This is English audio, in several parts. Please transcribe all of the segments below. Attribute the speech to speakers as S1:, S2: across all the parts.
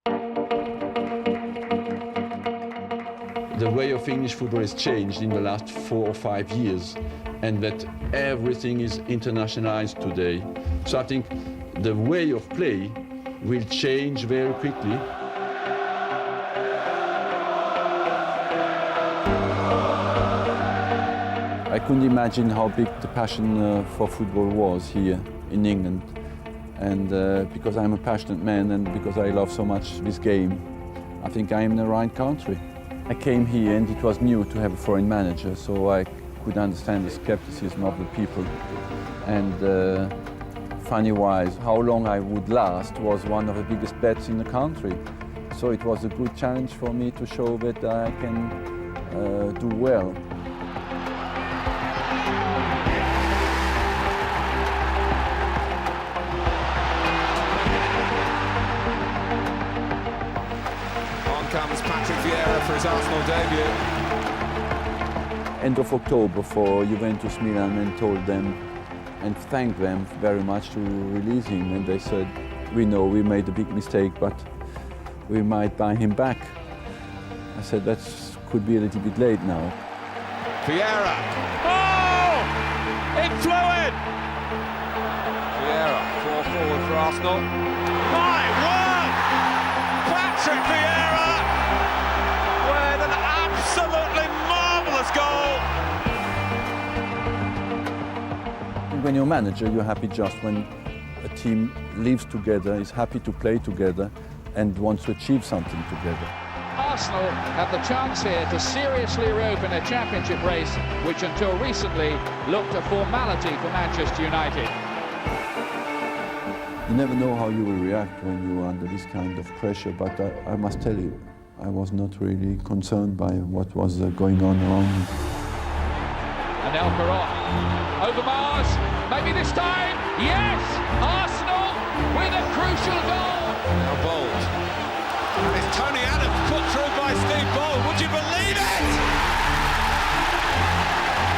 S1: The way of English football has changed in the last 4 or 5 years, and that everything is internationalized today. So I think the way of play will change very quickly. I couldn't imagine how big the passion for football was here in England. And because I'm a passionate man and because I love so much this game, I think I'm in the right country. I came here and it was new to have a foreign manager, so I could understand the skepticism of the people. And funny-wise, how long I would last was one of the biggest bets in the country. So it was a good challenge for me to show that I can do well.
S2: Comes Patrick Vieira for his Arsenal debut.
S1: End of October for Juventus Milan and told them and thanked them very much to release him. And they said, we know we made a big mistake, but we might buy him back. I said, that could be a little bit late now.
S2: Vieira. Oh! It flew in! Vieira, 4-forward for Arsenal. My word! Patrick Vieira! With an absolutely marvellous goal!
S1: When you're a manager, you're happy just when a team lives together, is happy to play together and wants to achieve something together.
S3: Arsenal have the chance here to seriously reopen a championship race which until recently looked a formality for Manchester United.
S1: You never know how you will react when you are under this kind of pressure, but I must tell you, I was not really concerned by what was going on around me.
S3: And El Perron, over Mars, maybe this time, yes! Arsenal with a crucial goal!
S2: Now Bold. And it's Tony Adams put through by Steve Bold, would you believe it?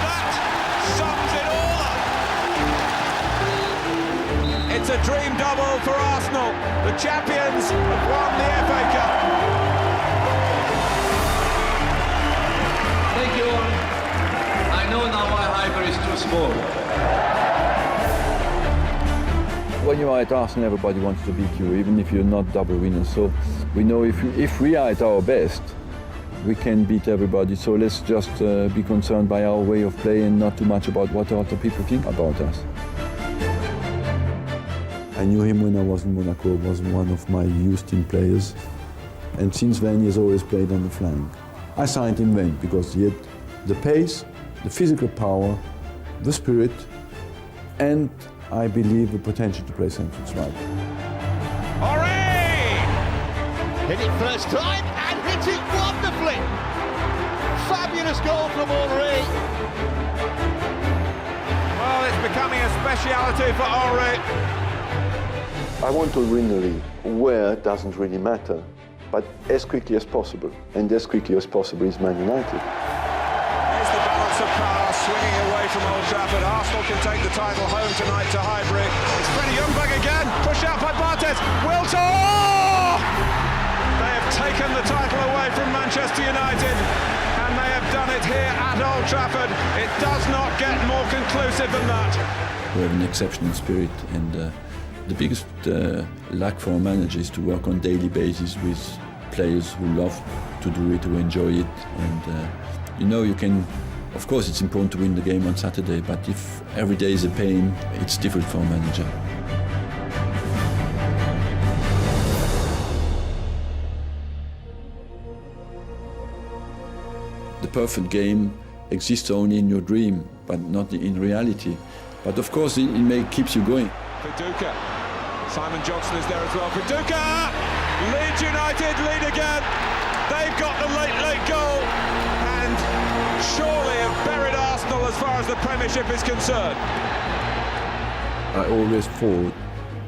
S2: That sums it all up. It's a dream double for Arsenal. The champions have won the FA Cup.
S4: Thank you all. I know now why Hyper is too small.
S1: When you are at Arsene, everybody wants to beat you, even if you're not double winners. So we know if we are at our best, we can beat everybody. So let's just be concerned by our way of play and not too much about what other people think about us. I knew him when I was in Monaco, was one of my youth team players. And since then, he has always played on the flank. I signed him then because he had the pace, the physical power, the spirit, and I believe the potential to play central strike.
S2: Henry! Hit it first time and hit it wonderfully! Fabulous goal from Henry! Well, it's becoming a speciality for Henry.
S1: I want to win the league. Where doesn't really matter, but as quickly as possible. And as quickly as possible is Man United.
S2: Here's the balance of power swinging away from Old Trafford. Arsenal can take the title home tonight to Highbury. It's Freddie Ljungberg again, pushed out by Bartes. Wilton! Oh! They have taken the title away from Manchester United, and they have done it here at Old Trafford. It does not get more conclusive than that.
S1: We have an exceptional spirit, and the biggest lack for a manager is to work on a daily basis with players who love to do it, who enjoy it. And you know, you can, of course it's important to win the game on Saturday, but if every day is a pain, it's difficult for a manager. The perfect game exists only in your dream, but not in reality. But of course it keeps you going.
S2: Viduka. Simon Johnson is there as well. Viduka! Leeds United lead again. They've got the late goal and surely have buried Arsenal as far as the Premiership is concerned.
S1: I always thought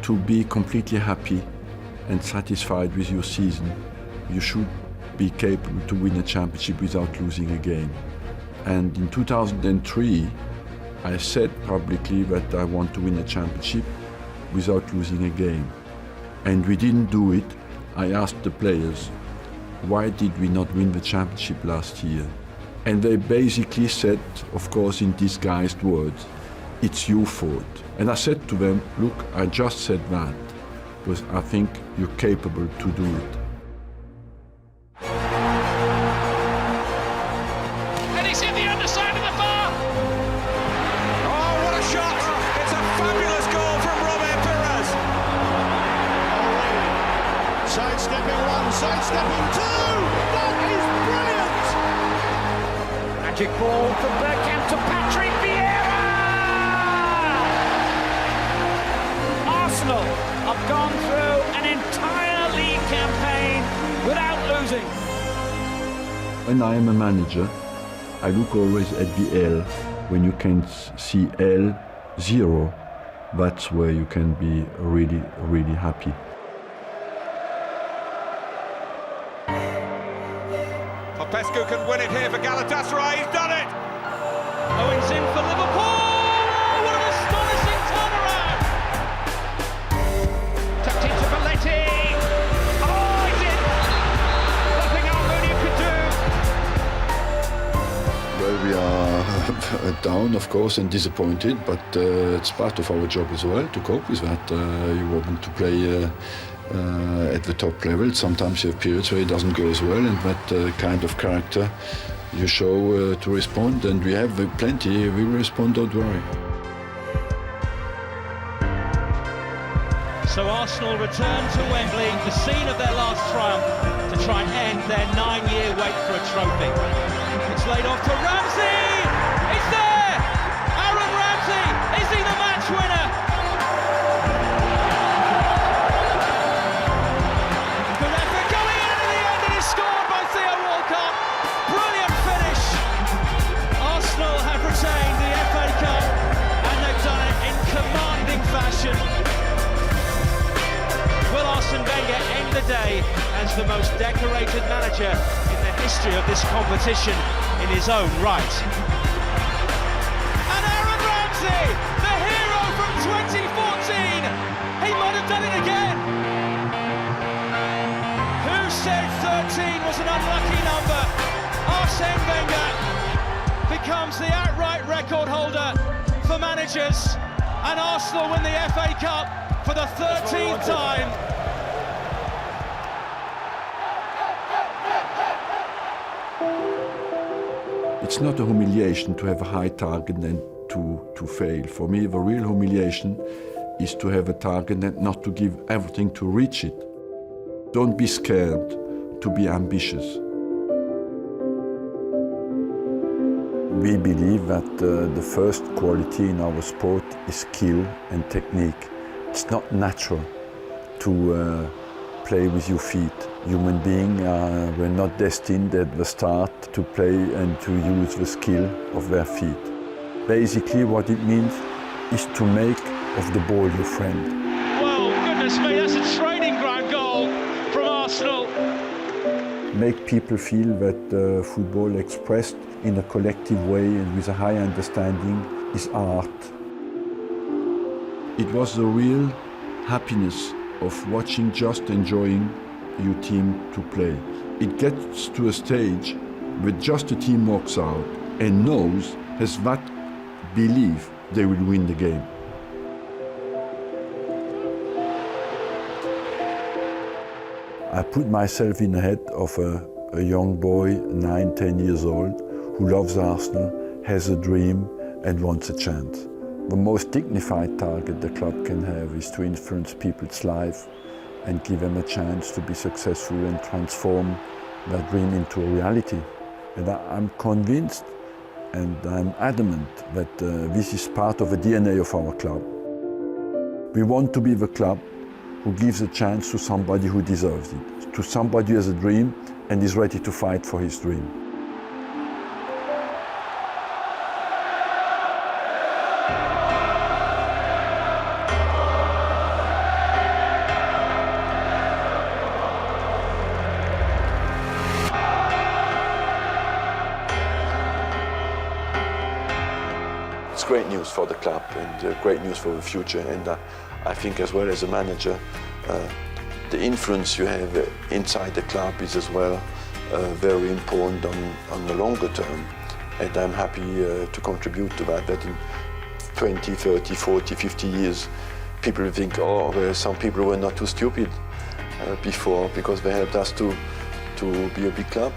S1: to be completely happy and satisfied with your season, you should be capable to win a championship without losing a game. And in 2003, I said publicly that I want to win a championship without losing a game. And we didn't do it I asked the players, why did we not win the championship last year? And they basically said, of course in disguised words, it's your fault. And I said to them, look, I just said that because I think you're capable to do it.
S3: And he's hit the underside of the bar.
S2: Oh, what a shot! It's a fabulous goal from Robert Perez.
S5: Sidestepping one, sidestepping two! That is brilliant!
S6: Magic ball from Bergkamp to Patrick Vieira! Arsenal have gone through an entire league campaign without losing.
S1: When I am a manager, I look always at the L. When you can see L, 0, that's where you can be really, really happy.
S2: Popescu can win it here for Galatasaray. He's done it!
S6: Owens in for Liverpool! Oh, what an astonishing turnaround!
S3: Tucked into Valletti. Oh, he did. Nothing Almunia could do.
S1: Well, we are down, of course, and disappointed, but it's part of our job as well to cope with that. You want to play at the top level. Sometimes you have periods where it doesn't go as well, and that kind of character you show to respond, and we have plenty. We will respond, don't worry.
S6: So Arsenal return to Wembley, the scene of their last triumph, to try and end their 9-year wait for a trophy. It's laid off to Ramsey! It's there! Aaron Ramsey! Is he the match winner? Good effort going in at the end, and it's scored by Theo Walcott. Brilliant finish! Arsenal have retained the FA Cup, and they've done it in commanding fashion. Will Arsene Wenger end the day as the most decorated manager in the history of this competition in his own right? And Aaron Ramsey, the hero from 2014, he might have done it again. Who said 13 was an unlucky number? Arsene Wenger becomes the outright record holder for managers, and Arsenal win the FA Cup for the 13th time.
S1: It's not a humiliation to have a high target and to fail. For me, the real humiliation is to have a target and not to give everything to reach it. Don't be scared to be ambitious. We believe that the first quality in our sport is skill and technique. It's not natural to play with your feet. Human beings were not destined at the start to play and to use the skill of their feet. Basically what it means is to make of the ball your friend.
S6: Well, goodness me, that's a training ground goal from Arsenal.
S1: Make people feel that football expressed in a collective way and with a high understanding is art. It was the real happiness of watching, just enjoying your team to play. It gets to a stage where just the team walks out and knows, has that belief they will win the game. I put myself in the head of a young boy, 9, 10 years old, who loves Arsenal, has a dream and wants a chance. The most dignified target the club can have is to influence people's life and give them a chance to be successful and transform that dream into a reality. And I'm convinced and I'm adamant that this is part of the DNA of our club. We want to be the club who gives a chance to somebody who deserves it, to somebody who has a dream and is ready to fight for his dream. It's great news for the club and great news for the future, and I think as well as a manager
S7: the influence you have inside the club is as well very important on the longer term. And I'm happy to contribute to that in 20, 30, 40, 50 years, people will think, oh, well, some people were not too stupid before because they helped us to be a big club.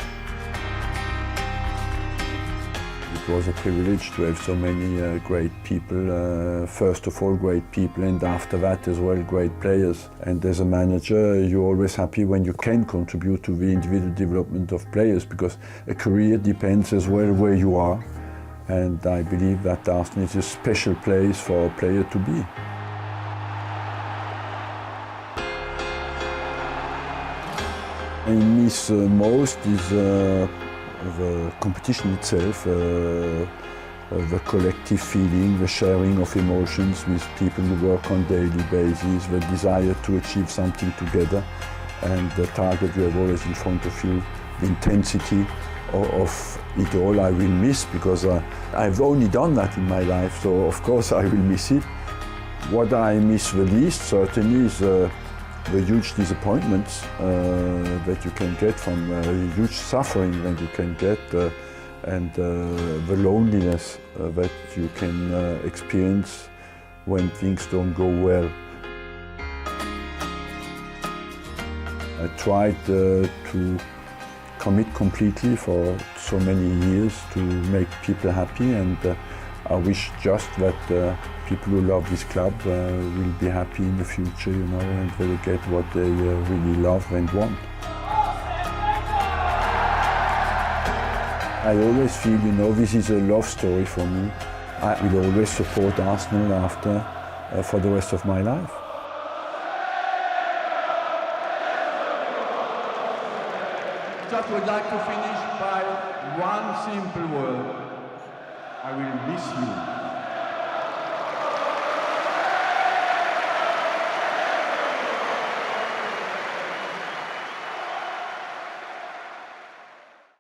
S1: It was a privilege to have so many great people, first of all great people, and after that as well great players. And as a manager you're always happy when you can contribute to the individual development of players, because a career depends as well where you are. And I believe that Arsene is a special place for a player to be. I miss most is the competition itself, the collective feeling, the sharing of emotions with people who work on a daily basis, the desire to achieve something together, and the target you have always in front of you, the intensity of it all I will miss, because I've only done that in my life, so of course I will miss it. What I miss the least certainly is the huge disappointments that you can get from huge suffering that you can get, and the loneliness that you can experience when things don't go well. I tried to commit completely for so many years to make people happy, and I wish just that people who love this club will be happy in the future, you know, and they will get what they really love and want. I always feel, you know, this is a love story for me. I will always support Arsenal after for the rest of my life.
S8: Just would like to finish by one simple word. I will miss you.